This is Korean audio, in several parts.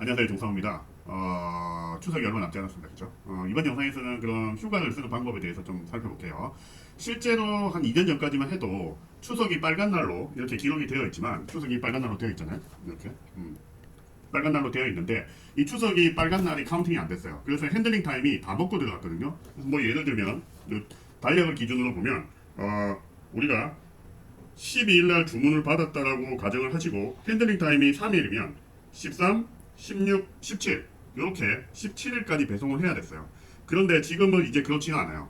안녕하세요, 종성입니다. 추석이 얼마 남지 않았습니다. 그죠? 이번 영상에서는 그럼 휴가를 쓰는 방법에 대해서 좀 살펴볼게요. 실제로 한 2년 전까지만 해도 추석이 빨간 날로 이렇게 기록이 되어 있지만, 추석이 빨간 날로 되어 있잖아요. 이렇게. 빨간 날로 되어 있는데, 이 추석이 빨간 날이 카운팅이 안 됐어요. 그래서 핸들링 타임이 다 먹고 들어갔거든요. 그래서 뭐 예를 들면, 달력을 기준으로 보면, 우리가 12일 날 주문을 받았다라고 가정을 하시고 핸들링 타임이 3일이면 13, 16, 17 이렇게 17일까지 배송을 해야 됐어요. 그런데 지금은 이제 그렇지는 않아요.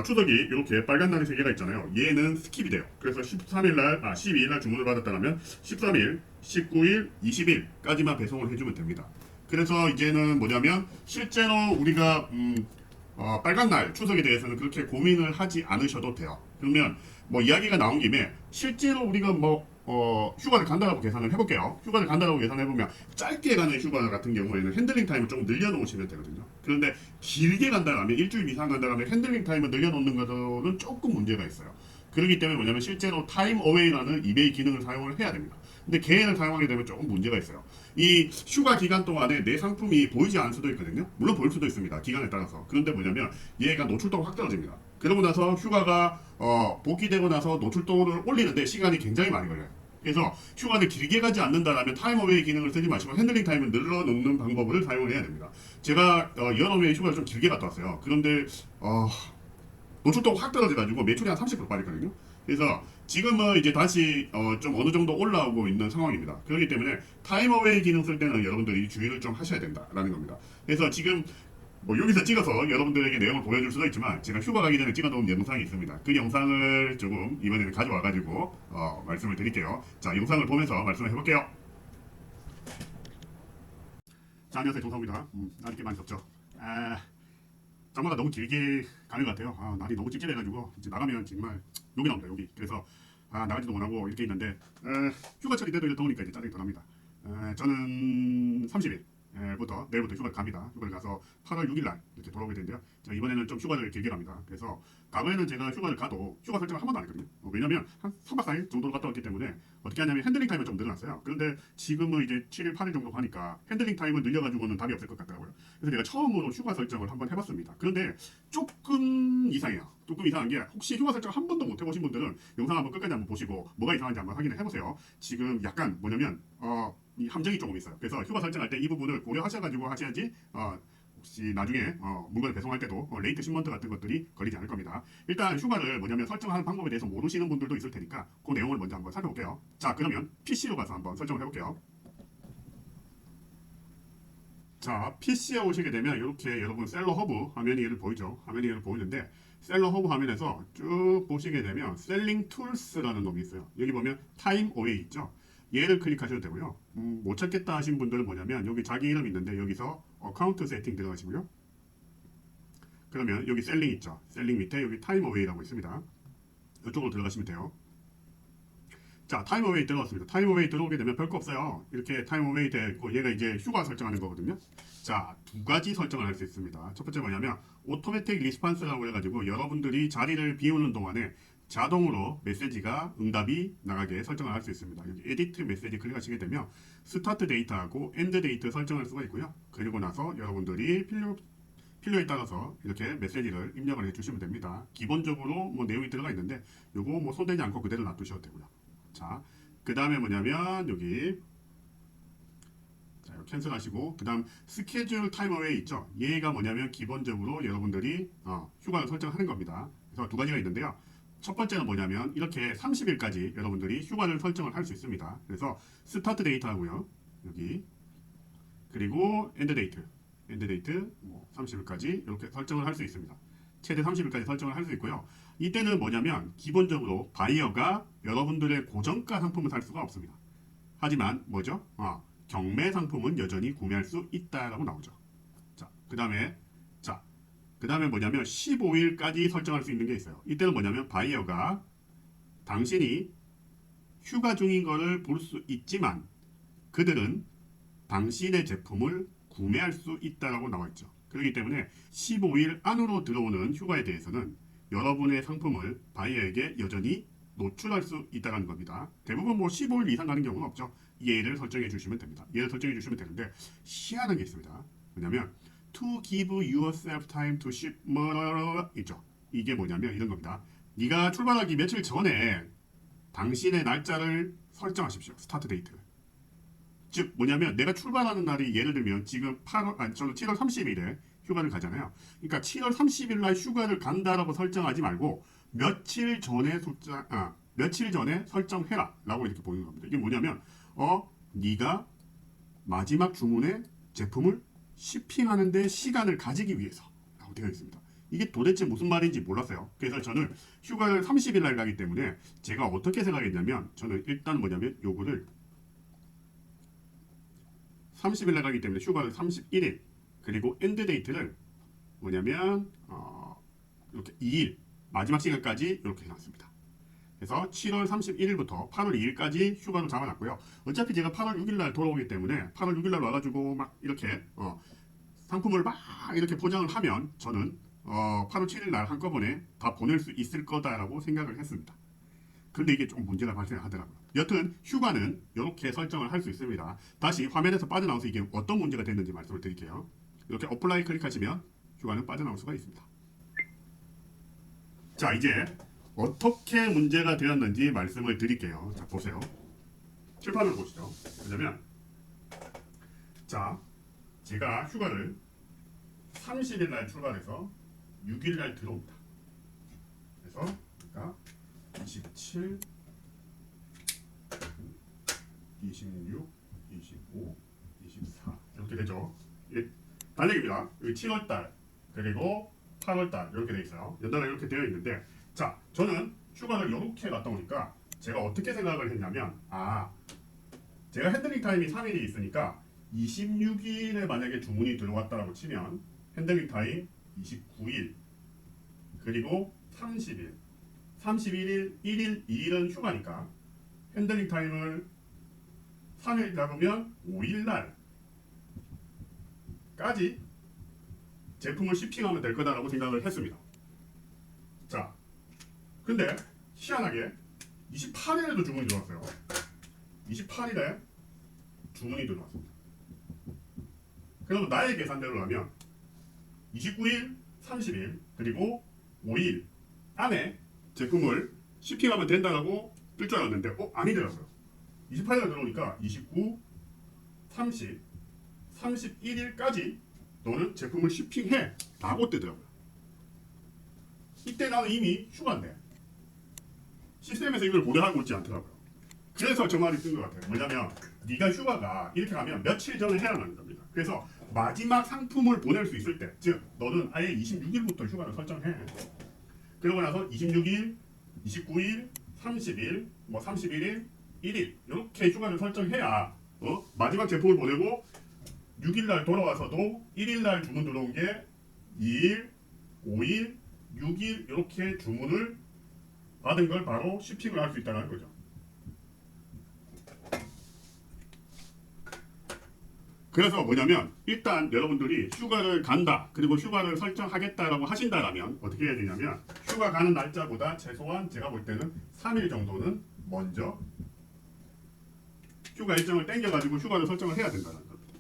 추석이 이렇게 빨간 날이 3개가 있잖아요. 얘는 스킵이 돼요. 그래서 12일 날 주문을 받았다면 13일, 19일, 20일까지만 배송을 해주면 됩니다. 그래서 이제는 뭐냐면 실제로 우리가 빨간 날 추석에 대해서는 그렇게 고민을 하지 않으셔도 돼요. 그러면 뭐 이야기가 나온 김에 실제로 우리가 휴가를 간다고 계산을 해볼게요. 휴가를 간다고 계산해보면 짧게 가는 휴가 같은 경우에는 핸들링 타임을 좀 늘려놓으시면 되거든요. 그런데 길게 간다면 일주일 이상 간다면 핸들링 타임을 늘려놓는 것은 조금 문제가 있어요. 그렇기 때문에 뭐냐면 실제로 타임 어웨이라는 이베이 기능을 사용을 해야 됩니다. 근데 걔를 사용하게 되면 조금 문제가 있어요. 이 휴가 기간 동안에 내 상품이 보이지 않을 수도 있거든요. 물론 보일 수도 있습니다. 기간에 따라서. 그런데 뭐냐면 얘가 노출도가 확 떨어집니다. 그러고 나서 휴가가 복귀되고 나서 노출도를 올리는데 시간이 굉장히 많이 걸려요. 그래서 휴가를 길게 가지 않는다라면 타임어웨이 기능을 쓰지 마시고 핸들링 타임을 늘려놓는 방법을 사용을 해야 됩니다. 제가 여름에 휴가를 좀 길게 갔다 왔어요. 그런데 노출도가 확 떨어져가지고 매출이 한 30% 빠졌거든요. 그래서 지금은 이제 다시 좀 어느 정도 올라오고 있는 상황입니다. 그렇기 때문에 타임어웨이 기능 쓸 때는 여러분들이 주의를 좀 하셔야 된다라는 겁니다. 그래서 지금 뭐 여기서 찍어서 여러분들에게 내용을 보여줄 수도 있지만 제가 휴가 가기 전에 찍어놓은 영상이 있습니다. 그 영상을 조금 이번에는 가져와가지고 말씀을 드릴게요. 자, 영상을 보면서 말씀을 해볼게요. 자, 안녕하세요, 동성입니다. 날이 꽤 많이 덥죠. 장마가 너무 길게 가는 것 같아요. 날이 너무 찝찝해가지고 이제 나가면 정말 욕이 나옵니다. 욕이. 그래서 나가지도 못하고 이렇게 있는데 휴가철이 돼도 이제 더우니까 이제 짜증이 더 납니다. 저는 30일 부터 내일부터 휴가를 갑니다. 휴가를 가서 8월 6일 날 이렇게 돌아오게 되는데요. 자, 이번에는 좀 휴가를 길게 갑니다. 그래서 과거에는 제가 휴가를 가도 휴가 설정을 한 번도 안 했거든요. 왜냐면 한 3박 4일 정도로 갔다 왔기 때문에 어떻게 하냐면 핸들링 타임을 좀 늘어났어요. 그런데 지금은 이제 7일, 8일 정도 가니까 핸들링 타임을 늘려가지고는 답이 없을 것 같더라고요. 그래서 제가 처음으로 휴가 설정을 한번 해봤습니다. 그런데 조금 이상해요. 조금 이상한 게 혹시 휴가 설정 한 번도 못 해보신 분들은 영상 한번 끝까지 한번 보시고 뭐가 이상한지 한번 확인을 해보세요. 지금 약간 뭐냐면 이 함정이 조금 있어요. 그래서 휴가 설정할 때 이 부분을 고려하셔가지고 하셔야지 혹시 나중에 물건을 배송할 때도 레이트 신먼트 같은 것들이 걸리지 않을 겁니다. 일단 휴가를 뭐냐면 설정하는 방법에 대해서 모르시는 분들도 있을 테니까 그 내용을 먼저 한번 살펴볼게요. 자, 그러면 PC로 가서 한번 설정을 해볼게요. 자, PC에 오시게 되면 이렇게 여러분 셀러 허브 화면이 얘를 보이죠? 화면이 얘를 보이는데 셀러 허브 화면에서 쭉 보시게 되면 셀링 툴스라는 놈이 있어요. 여기 보면 타임 어웨이 있죠? 얘를 클릭하셔도 되고요. 못 찾겠다 하신 분들은 뭐냐면 여기 자기 이름 있는데 여기서 어카운트 세팅 들어가시고요. 그러면 여기 셀링 있죠? 셀링 밑에 여기 타임 어웨이라고 있습니다. 이쪽으로 들어가시면 돼요. 자, 타임 어웨이 들어왔습니다. 타임 어웨이 들어오게 되면 별거 없어요. 이렇게 타임 어웨이 되고 얘가 이제 휴가 설정하는 거거든요. 자, 두 가지 설정을 할 수 있습니다. 첫 번째 뭐냐면 오토매틱 리스판스라고 해가지고 여러분들이 자리를 비우는 동안에 자동으로 메시지가 응답이 나가게 설정을 할 수 있습니다. 여기 에디트 메시지 클릭하시게 되면 스타트 데이터하고 엔드 데이트 설정할 수가 있고요. 그리고 나서 여러분들이 필요에 따라서 이렇게 메시지를 입력을 해주시면 됩니다. 기본적으로 뭐 내용이 들어가 있는데 요거 뭐 손대지 않고 그대로 놔두셔도 되고요. 자, 그 다음에 뭐냐면 여기 자, 이거 캔슬하시고 그 다음 스케줄 타임어웨이 있죠. 얘가 뭐냐면 기본적으로 여러분들이 휴가를 설정하는 겁니다. 그래서 두 가지가 있는데요. 첫 번째는 뭐냐면 이렇게 30일까지 여러분들이 휴가를 설정을 할 수 있습니다. 그래서 스타트 데이터 하고요. 여기 그리고 엔드 데이트 뭐 30일까지 이렇게 설정을 할 수 있습니다. 최대 30일까지 설정을 할 수 있고요. 이때는 뭐냐면 기본적으로 바이어가 여러분들의 고정가 상품을 살 수가 없습니다. 하지만 뭐죠? 경매 상품은 여전히 구매할 수 있다라고 나오죠. 자, 그 다음에 뭐냐면 15일까지 설정할 수 있는 게 있어요. 이때는 뭐냐면 바이어가 당신이 휴가 중인 거를 볼 수 있지만 그들은 당신의 제품을 구매할 수 있다라고 나와 있죠. 그렇기 때문에 15일 안으로 들어오는 휴가에 대해서는 여러분의 상품을 바이어에게 여전히 노출할 수 있다는 겁니다. 대부분 뭐 15일 이상 가는 경우는 없죠. 얘를 설정해 주시면 됩니다. 얘를 설정해 주시면 되는데 희한한 게 있습니다. 왜냐면 to give yourself time to ship 있죠. 이게 뭐냐면 이런 겁니다. 네가 출발하기 며칠 전에 당신의 날짜를 설정하십시오. 스타트 데이트를. 즉 뭐냐면 내가 출발하는 날이 예를 들면 지금 저는 7월 30일에 휴가를 가잖아요. 그러니까 7월 30일 날 휴가를 간다라고 설정하지 말고 며칠 전에 설정해라라고 이렇게 보이는 겁니다. 이게 뭐냐면 네가 마지막 주문에 제품을 shipping하는데 시간을 가지기 위해서라고 되어 있습니다. 이게 도대체 무슨 말인지 몰랐어요. 그래서 저는 휴가를 30일 날 가기 때문에 제가 어떻게 생각했냐면 저는 일단 뭐냐면 요거를 30일 날 가기 때문에 휴가를 31일 그리고 엔드 데이트를 뭐냐면 이렇게 2일 마지막 시간까지 이렇게 해놨습니다. 그래서 7월 31일부터 8월 2일까지 휴가를 잡아놨고요. 어차피 제가 8월 6일 날 돌아오기 때문에 8월 6일 날 와가지고 막 이렇게 상품을 막 이렇게 포장을 하면 저는 8월 7일 날 한꺼번에 다 보낼 수 있을 거다라고 생각을 했습니다. 그런데 이게 좀 문제가 발생하더라고요. 여튼 휴가는 이렇게 설정을 할 수 있습니다. 다시 화면에서 빠져나와서 이게 어떤 문제가 됐는지 말씀을 드릴게요. 이렇게 어플라이 클릭하시면 휴가는 빠져나올 수가 있습니다. 자, 이제 어떻게 문제가 되었는지 말씀을 드릴게요. 자, 보세요. 칠판을 보시죠. 왜냐면 자, 제가 휴가를 30일 날 출발해서 6일 날 들어옵니다. 그래서 그러니까 27, 26, 25, 24 이렇게 되죠. 이게 달력입니다. 여기 7월 달 그리고 8월 달 이렇게 돼 있어요. 연달아 이렇게 되어 있는데 자, 저는 휴가를 이렇게 갔다 오니까 제가 어떻게 생각을 했냐면 제가 핸들링 타임이 3일이 있으니까 26일에 만약에 주문이 들어왔다라고 치면 핸들링 타임 29일 그리고 30일 31일, 1일, 2일은 휴가니까 핸들링 타임을 3일 잡으면 5일 날까지 제품을 shipping하면 될 거다라고 생각을 했습니다. 자, 근데 희한하게 28일에도 주문이 들어왔어요. 28일에 주문이 들어왔습니다. 그러면 나의 계산대로 하면 29일, 30일, 그리고 5일 안에 제품을 shipping하면 된다라고 뜰 줄 알았는데 아니더라고요. 28일에 들어오니까 29, 30, 31일까지 너는 제품을 shipping해 라고 뜨더라고요. 이때 나는 이미 휴가인데 시스템에서 이걸 고려하고 있지 않더라고요. 그래서 저 말이 뜬 것 같아요. 뭐냐면 네가 휴가가 이렇게 가면 며칠 전에 해야 하는 겁니다. 그래서 마지막 상품을 보낼 수 있을 때, 즉 너는 아예 26일부터 휴가를 설정해. 그러고 나서 26일, 29일, 30일, 31일, 1일 이렇게 휴가를 설정해야 마지막 제품을 보내고 6일날 돌아와서도 1일날 주문 들어온 게 2일, 5일, 6일 이렇게 주문을 받은 걸 바로 shipping을 할 수 있다는 거죠. 그래서 뭐냐면 일단 여러분들이 휴가를 간다 그리고 휴가를 설정하겠다라고 하신다라면 어떻게 해야 되냐면 휴가 가는 날짜보다 최소한 제가 볼 때는 3일 정도는 먼저 휴가 일정을 땡겨가지고 휴가를 설정을 해야 된다는 겁니다.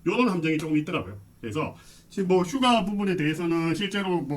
이런 함정이 조금 있더라고요. 그래서 지금 뭐 휴가 부분에 대해서는 실제로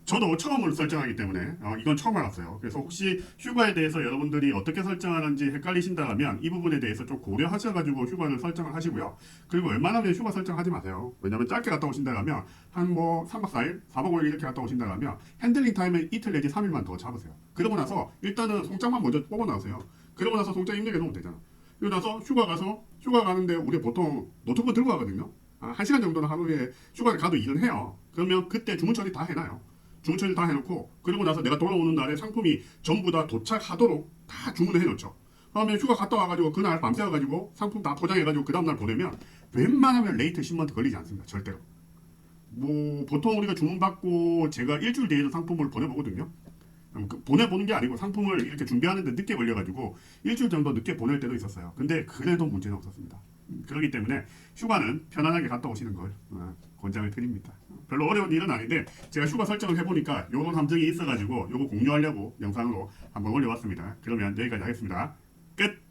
저도 처음으로 설정하기 때문에 이건 처음 알았어요. 그래서 혹시 휴가에 대해서 여러분들이 어떻게 설정하는지 헷갈리신다면 이 부분에 대해서 좀 고려하셔가지고 휴가를 설정을 하시고요. 그리고 웬만하면 휴가 설정하지 마세요. 왜냐면 짧게 갔다 오신다면 한 3박 4일, 4박 5일 이렇게 갔다 오신다면 핸들링 타임은 이틀 내지 3일만 더 잡으세요. 그러고 나서 일단은 송장만 먼저 뽑아놔세요. 그러고 나서 송장 입력해 놓으면 되잖아. 그러고 나서 휴가 가는데 우리 보통 노트북 들고 가거든요. 1시간 정도는 하루에 휴가를 가도 일은 해요. 그러면 그때 주문 처리 다 해놔요. 주문 처리 다 해놓고 그리고 나서 내가 돌아오는 날에 상품이 전부 다 도착하도록 다 주문을 해놓죠. 그러면 휴가 갔다 와가지고 그날 밤새 와가지고 상품 다 포장해가지고 그 다음날 보내면 웬만하면 레이트 shipment 걸리지 않습니다. 절대로. 보통 우리가 주문받고 제가 일주일 뒤에도 상품을 보내보거든요. 보내보는 게 아니고 상품을 이렇게 준비하는데 늦게 걸려가지고 일주일 정도 늦게 보낼 때도 있었어요. 근데 그래도 문제는 없었습니다. 그렇기 때문에 휴가는 편안하게 갔다 오시는 걸 권장을 드립니다. 별로 어려운 일은 아닌데 제가 휴가 설정을 해보니까 요런 함정이 있어가지고 요거 공유하려고 영상으로 한번 올려봤습니다. 그러면 여기까지 하겠습니다. 끝!